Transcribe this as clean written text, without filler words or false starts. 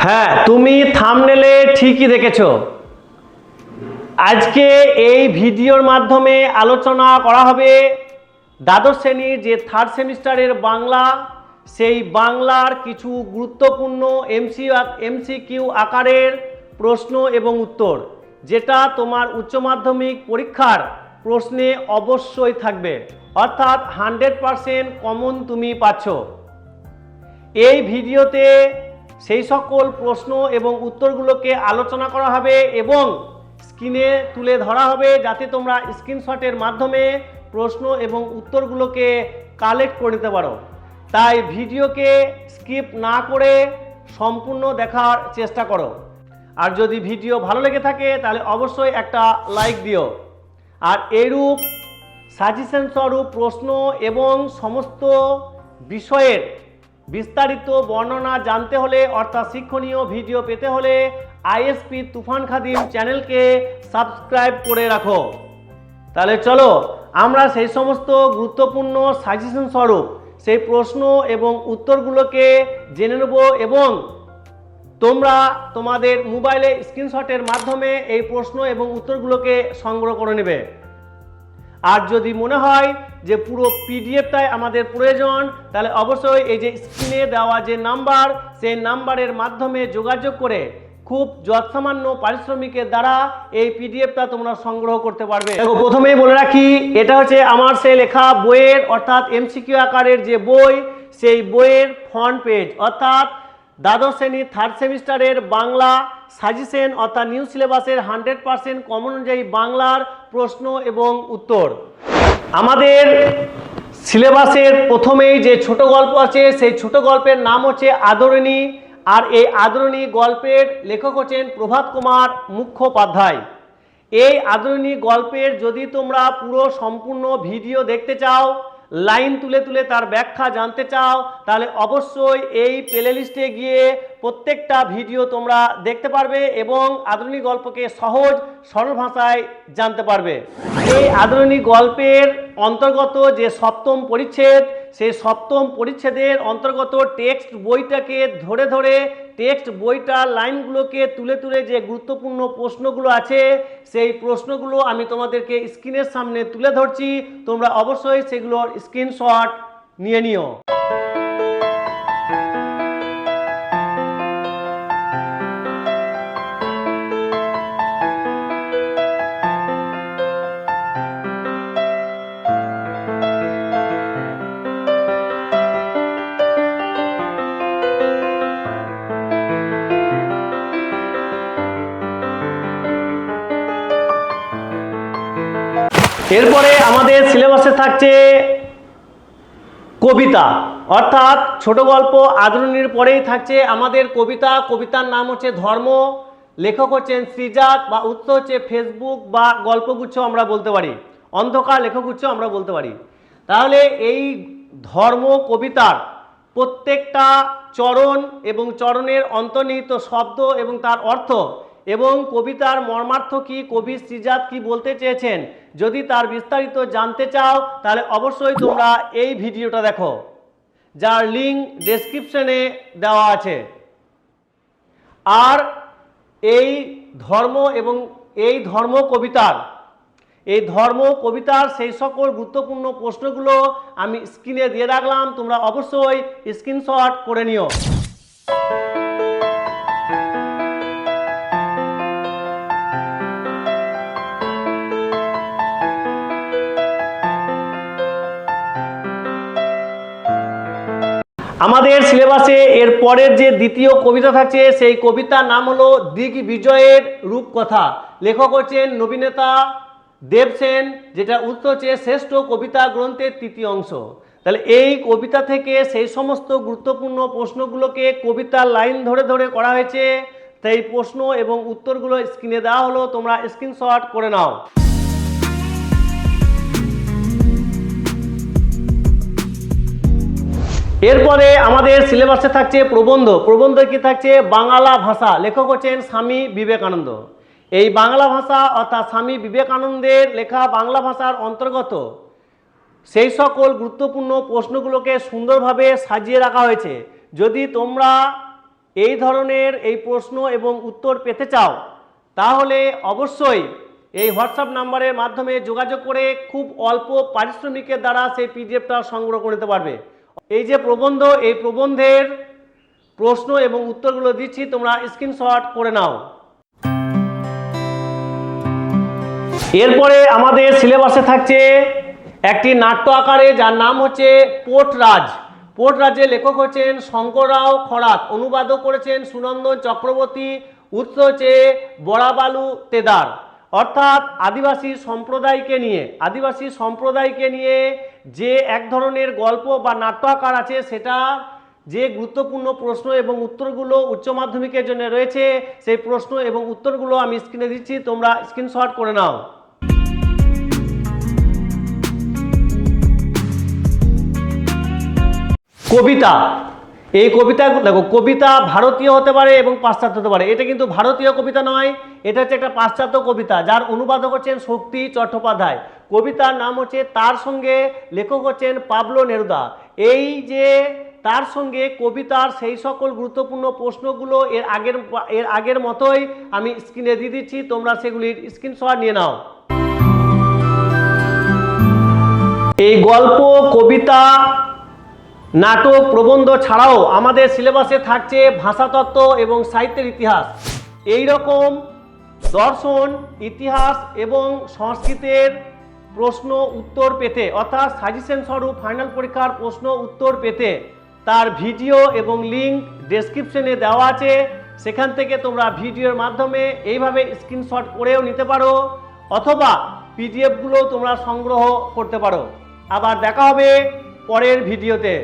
হ্যাঁ, তুমি থাম্বনেলে ঠিকই দেখেছো। আজকে এই ভিডিওর মাধ্যমে আলোচনা করা হবে দ্বাদশ শ্রেণীর যে থার্ড সেমিস্টারের বাংলা, সেই বাংলার কিছু গুরুত্বপূর্ণ এমসিকিউ আকারের প্রশ্ন এবং উত্তর, যেটা তোমার উচ্চ মাধ্যমিক পরীক্ষার প্রশ্নে অবশ্যই থাকবে, অর্থাৎ 100% কমন তুমি পাচ্ছ। এই ভিডিওতে সেই সকল প্রশ্ন এবং উত্তরগুলোকে আলোচনা করা হবে এবং স্ক্রিনে তুলে ধরা হবে, যাতে তোমরা স্ক্রিনশটের মাধ্যমে প্রশ্ন এবং উত্তরগুলোকে কালেক্ট করে নিতে পারো। তাই ভিডিওকে স্কিপ না করে সম্পূর্ণ দেখার চেষ্টা করো। আর যদি ভিডিও ভালো লেগে থাকে তাহলে অবশ্যই একটা লাইক দিও। আর এইরূপ সাজেশন স্বরূপ প্রশ্ন এবং সমস্ত বিষয়ের বিস্তারিত বর্ণনা জানতে হলে, অর্থাৎ শিক্ষণীয় ভিডিও পেতে হলে আইএসপি তুফান খাদিম চ্যানেলকে সাবস্ক্রাইব করে রাখো। তাহলে চলো আমরা সেই সমস্ত গুরুত্বপূর্ণ সাজেশন স্বরূপ সেই প্রশ্ন এবং উত্তরগুলোকে জেনে নেব এবং তোমরা তোমাদের মোবাইলে স্ক্রিনশটের মাধ্যমে এই প্রশ্ন এবং উত্তরগুলোকে সংগ্রহ করে নেবে। আর যদি মনে হয় যে পুরো পিডিএফটাই আমাদের প্রয়োজন, তাহলে অবশ্যই এই যে স্ক্রিনে দেওয়া যে নাম্বার, সেই নাম্বারের মাধ্যমে যোগাযোগ করে খুব যৎসামান্য পারিশ্রমিকের দ্বারা এই পিডিএফটা তোমরা সংগ্রহ করতে পারবে। দেখো, প্রথমেই বলে রাখি, এটা হচ্ছে আমার সেই লেখা বইয়ের, অর্থাৎ এমসিকিউ আকারের যে বই, সেই বইয়ের ফ্রন্ট পেজ, অর্থাৎ দ্বাদশ শ্রেণীর থার্ড সেমিস্টারের বাংলা সাজেশন, অর্থাৎ নিউ সিলেবাসের 100% কমন অনুযায়ী বাংলার প্রশ্ন এবং উত্তর। আমাদের সিলেবাসের প্রথমেই যে ছোট গল্প আছে, সেই ছোট গল্পের নাম হচ্ছে আদরিণী। আর এই আদরিণী গল্পের লেখক হচ্ছেন প্রভাত কুমার মুখোপাধ্যায়। এই আদরিণী গল্পের যদি তোমরা পুরো সম্পূর্ণ ভিডিও দেখতে চাও, লাইন তুলে তুলে তার ব্যাখ্যা জানতে চাও, তাহলে অবশ্যই এই প্লে লিস্টে গিয়ে প্রত্যেকটা ভিডিও তোমরা দেখতে পারবে এবং আদরিণী গল্পকে সহজ সরল ভাষায় জানতে পারবে। এই আদরিণী গল্পের অন্তর্গত যে সপ্তম পরিচ্ছেদ, সেই সপ্তম পরিচ্ছেদের অন্তর্গত টেক্সট বইটাকে ধরে ধরে টেক্সট বইটার লাইনগুলোকে তুলে তুলে যে গুরুত্বপূর্ণ প্রশ্নগুলো আছে, সেই প্রশ্নগুলো আমি তোমাদেরকে স্ক্রিনের সামনে তুলে ধরছি। তোমরা অবশ্যই সেগুলোর স্ক্রিনশট নিয়ে নিও। এরপরে আমাদের সিলেবাসে থাকছে কবিতা, অর্থাৎ ছোট গল্প আদরিণীর পরেই থাকছে আমাদের কবিতা। কবিতার নাম হচ্ছে ধর্ম, লেখক হচ্ছেন শ্রীজাত, বা উৎস হচ্ছে ফেসবুক বা গল্পগুচ্ছ আমরা বলতে পারি, অন্ধকার লেখকগুচ্ছ আমরা বলতে পারি। তাহলে এই ধর্ম কবিতার প্রত্যেকটা চরণ এবং চরণের অন্তর্নিহিত শব্দ এবং তার অর্থ এবং কবিতার মর্মার্থ কি, কবি শ্রীজাত কি বলতে চেয়েছেন, যদি তার বিস্তারিত জানতে চাও তাহলে অবশ্যই তোমরা এই ভিডিওটা দেখো, যার লিঙ্ক ডেসক্রিপশনে দেওয়া আছে। আর এই ধর্ম এবং এই ধর্ম কবিতার সেই সকল গুরুত্বপূর্ণ প্রশ্নগুলো আমি স্ক্রিনে দিয়ে রাখলাম, তোমরা অবশ্যই স্ক্রিনশট করে নিও। আমাদের সিলেবাসে এর পরের যে দ্বিতীয় কবিতা থাকছে, সেই কবিতার নাম হলো দিগ্বিজয়ের রূপকথা, লেখক হচ্ছেন নবীনেতা দেবসেন, যেটা উত্তর হচ্ছে শ্রেষ্ঠ কবিতা গ্রন্থের তৃতীয় অংশ। তাহলে এই কবিতা থেকে সেই সমস্ত গুরুত্বপূর্ণ প্রশ্নগুলোকে কবিতার লাইন ধরে ধরে করা হয়েছে। তাই প্রশ্ন এবং উত্তরগুলো স্ক্রিনে দেওয়া হলো, তোমরা স্ক্রিনশট করে নাও। এরপরে আমাদের সিলেবাসে থাকছে প্রবন্ধ। প্রবন্ধ কি থাকছে? বাংলা ভাষা, লেখক হচ্ছেন স্বামী বিবেকানন্দ। এই বাংলা ভাষা অর্থাৎ স্বামী বিবেকানন্দের লেখা বাংলা ভাষার অন্তর্গত সেই সকল গুরুত্বপূর্ণ প্রশ্নগুলোকে সুন্দরভাবে সাজিয়ে রাখা হয়েছে। যদি তোমরা এই ধরনের এই প্রশ্ন এবং উত্তর পেতে চাও, তাহলে অবশ্যই এই হোয়াটসঅ্যাপ নাম্বারের মাধ্যমে যোগাযোগ করে খুব অল্প পারিশ্রমিকের দ্বারা সেই পিডিএফটা সংগ্রহ করে নিতে পারবে। এই যে প্রবন্ধ, এই প্রবন্ধের প্রশ্ন এবং উত্তরগুলো দিচ্ছি, তোমরা স্ক্রিনশট করে নাও। এরপরে আমাদের সিলেবাসে থাকছে একটি নাট্য আকারে, যার নাম হচ্ছে পোর্টরাজ। পোর্টরাজের লেখক হচ্ছেন শঙ্কররাও খরাত, অনুবাদক করেছেন সুনন্দন চক্রবর্তী, উৎস হচ্ছে বড়াবালু তেদার। অর্থাৎ আদিবাসী সম্প্রদায়কে নিয়ে যে এক ধরনের গল্প বা নাট্য আকার আছে, সেটা যে গুরুত্বপূর্ণ প্রশ্ন এবং উত্তরগুলো উচ্চ মাধ্যমিকের জন্য রয়েছে, সেই প্রশ্ন এবং উত্তরগুলো আমি স্ক্রিনে দিচ্ছি, তোমরা স্ক্রিনশট করে নাও। কবিতা, এই কবিতা দেখো, কবিতা ভারতীয় হতে পারে এবং পাশ্চাত্য হতে পারে। এটা কিন্তু ভারতীয় কবিতা নয়, এটা হচ্ছে একটা পাশ্চাত্য কবিতা, যার অনুবাদক হচ্ছেন শক্তি চট্টোপাধ্যায়। কবিতার নাম হচ্ছে তার সঙ্গে, লেখক হচ্ছেন পাবলো নেরুদা। এই যে তার সঙ্গে কবিতার সেই সকল গুরুত্বপূর্ণ প্রশ্নগুলো এর আগের মতোই আমি স্ক্রিনে দিয়ে দিচ্ছি, তোমরা সেগুলির স্ক্রিনশট নিয়ে নাও। এই গল্প, কবিতা, নাটক, প্রবন্ধ ছাড়াও আমাদের সিলেবাসে থাকছে ভাষাতত্ত্ব এবং সাহিত্যের ইতিহাস। এই রকম দর্শন, ইতিহাস এবং সংস্কৃতের প্রশ্ন উত্তর পেতে, অর্থাৎ সাজেশন স্বরূপ ফাইনাল পরীক্ষার প্রশ্ন উত্তর পেতে তার ভিডিও এবং লিঙ্ক ডেসক্রিপশনে দেওয়া আছে। সেখান থেকে তোমরা ভিডিওর মাধ্যমে এইভাবে স্ক্রিনশট করেও নিতে পারো, অথবা পিডিএফগুলো তোমরা সংগ্রহ করতে পারো। আবার দেখা হবে পরের ভিডিওতে।